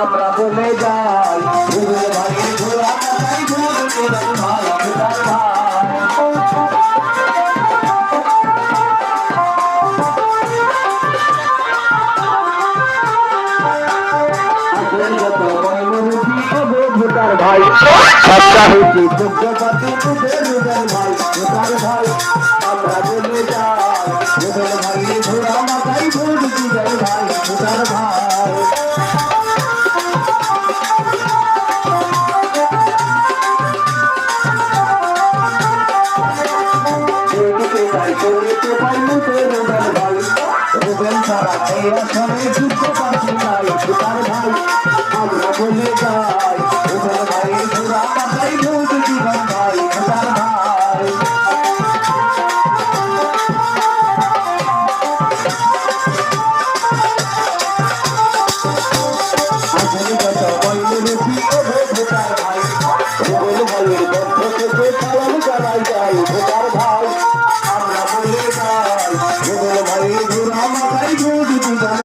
আমরা বলে যাই রুবেল ভাইয়ের ঘোড়া মাথায় ভোট দিবেন ভাই ভোটার ভাই। যত ময়ূরী হবে ভোটার ভাই সবটা হয়েছে যোগ্যপাতি রুবেল ভাই ভোটার ভাই। আমরা বলে যাই রুবেল ভাইয়ের ঘোড়া মাথায় ভোট দিবেন ভাই ভোটার ভাই। রুবেল ছাড়া এই আসনে যোগ্যপাতি নাই ভোটার ভাই। আমরা বলে যাই রুবেল ভাইয়ের ঘোড়া মাথায় ভোট দিবেন ভাই ভোটার ভাই। ভোটার ভাই রুবেল ভাইয়ের পক্ষ থেকে সালাম জানাই যাই।